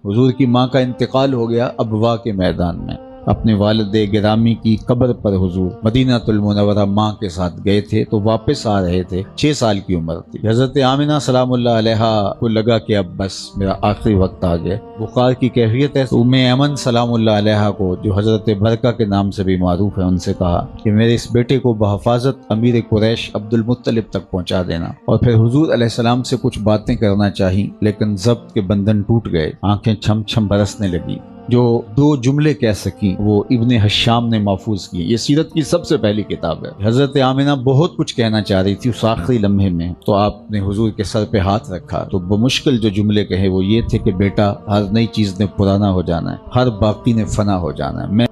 حضور کی ماں کا انتقال ہو گیا ابوا کے میدان میں۔ اپنے والد گرامی کی قبر پر حضور مدینہ المنورہ ماں کے ساتھ گئے تھے تو واپس آ رہے تھے، 6 سال کی عمر تھی۔ حضرت آمنہ سلام اللہ علیہا کو لگا کہ اب بس میرا آخری وقت آ گیا، بخار کی کیفیت ہے۔ ام ایمن سلام اللہ علیہا کو، جو حضرت برکہ کے نام سے بھی معروف ہے، ان سے کہا کہ میرے اس بیٹے کو بحفاظت امیر قریش عبد المطلب تک پہنچا دینا، اور پھر حضور علیہ السلام سے کچھ باتیں کرنا چاہی، لیکن ضبط کے بندھن ٹوٹ گئے، آنکھیں چھم چھم برسنے لگی۔ جو 2 جملے کہہ سکیں وہ ابن حشام نے محفوظ کی۔ یہ سیرت کی سب سے پہلی کتاب ہے۔ حضرت آمنہ بہت کچھ کہنا چاہ رہی تھی اس آخری لمحے میں، تو آپ نے حضور کے سر پہ ہاتھ رکھا تو بمشکل جو جملے کہے وہ یہ تھے کہ بیٹا، ہر نئی چیز نے پرانا ہو جانا ہے، ہر باقی نے فنا ہو جانا ہے، میں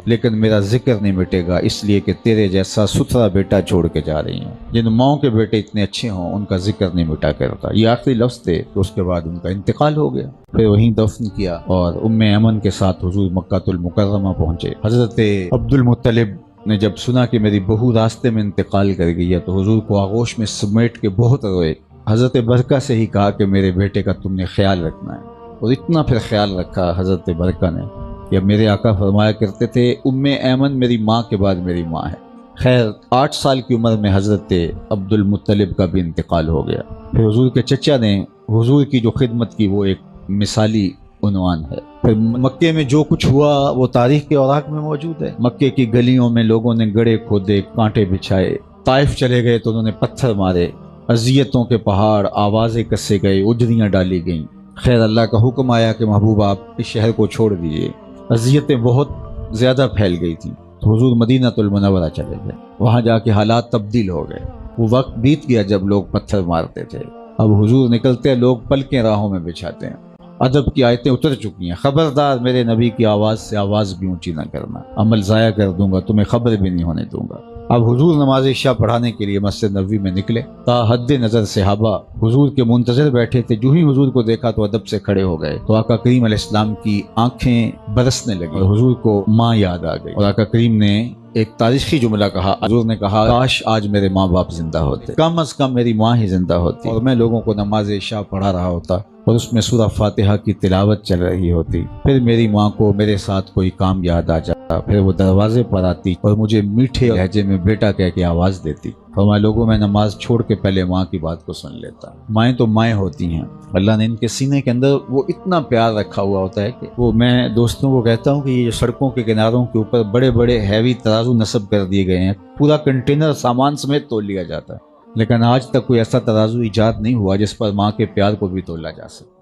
لیکن میرا ذکر نہیں مٹے گا، اس لیے کہ تیرے جیسا ستھرا بیٹا چھوڑ کے جا رہی ہیں۔ جن ماؤں کے بیٹے اتنے اچھے ہوں ان کا ذکر نہیں مٹا کرتا۔ یہ آخری لفظ تھے، تو اس کے بعد ان کا انتقال ہو گیا، پھر وہیں دفن کیا، اور ام ایمن کے ساتھ حضور مکہ المکرمہ پہنچے۔ حضرت عبد المطلب نے جب سنا کہ میری بہو راستے میں انتقال کر گئی ہے تو حضور کو آغوش میں سمیٹ کے بہت روئے۔ حضرت برکہ سے ہی کہا کہ میرے بیٹے کا تم نے خیال رکھنا ہے، اور اتنا پھر خیال رکھا حضرت برکہ نے کہ میرے آقا فرمایا کرتے تھے ام ایمن میری ماں کے بعد میری ماں ہے۔ خیر 8 سال کی عمر میں حضرت عبد المطلب کا بھی انتقال ہو گیا۔ پھر حضور کے چچا نے حضور کی جو خدمت کی وہ ایک مثالی عنوان ہے۔ پھر مکے میں جو کچھ ہوا وہ تاریخ کے اوراق میں موجود ہے۔ مکے کی گلیوں میں لوگوں نے گڑھے کھودے، کانٹے بچھائے، طائف چلے گئے تو انہوں نے پتھر مارے، اذیتوں کے پہاڑ، آوازیں کسے گئے، اجریاں ڈالی گئیں۔ خیر اللہ کا حکم آیا کہ محبوب آپ اس شہر کو چھوڑ دیجیے۔ اذیتیں بہت زیادہ پھیل گئی تھیں تو حضور مدینہ المنورہ چلے گئے۔ وہاں جا کے حالات تبدیل ہو گئے۔ وہ وقت بیت گیا جب لوگ پتھر مارتے تھے، اب حضور نکلتے ہیں، لوگ پلکیں راہوں میں بچھاتے ہیں۔ ادب کی آیتیں اتر چکی ہیں، خبردار میرے نبی کی آواز سے آواز بھی اونچی نہ کرنا، عمل ضائع کر دوں گا، تمہیں خبر بھی نہیں ہونے دوں گا۔ اب حضور نماز عشاء پڑھانے کے لیے مسجد نبوی میں نکلے، تا حد نظر صحابہ حضور کے منتظر بیٹھے تھے۔ جو ہی حضور کو دیکھا تو ادب سے کھڑے ہو گئے، تو آقا کریم علیہ السلام کی آنکھیں برسنے لگی اور حضور کو ماں یاد آ گئی، اور آقا کریم نے ایک تاریخی جملہ کہا۔ حضور نے کہا کاش آج میرے ماں باپ زندہ ہوتے، کم از کم میری ماں ہی زندہ ہوتی، اور میں لوگوں کو نماز عشاء پڑھا رہا ہوتا اور اس میں سورہ فاتحہ کی تلاوت چل رہی ہوتی، پھر میری ماں کو میرے ساتھ کوئی کام یاد آ جاتا، پھر وہ دروازے پر آتی اور مجھے میٹھے لہجے میں بیٹا کہہ کے آواز دیتی۔ فرمایا لوگوں میں نماز چھوڑ کے پہلے ماں کی بات کو سن لیتا۔ مائیں تو مائیں ہوتی ہیں، اللہ نے ان کے سینے کے اندر وہ اتنا پیار رکھا ہوا ہوتا ہے کہ وہ، میں دوستوں کو کہتا ہوں کہ یہ سڑکوں کے کناروں کے اوپر بڑے بڑے ہیوی ترازو نصب کر دیے گئے ہیں، پورا کنٹینر سامان سمیت تول لیا جاتا ہے، لیکن آج تک کوئی ایسا ترازو ایجاد نہیں ہوا جس پر ماں کے پیار کو بھی تولا جا سکے۔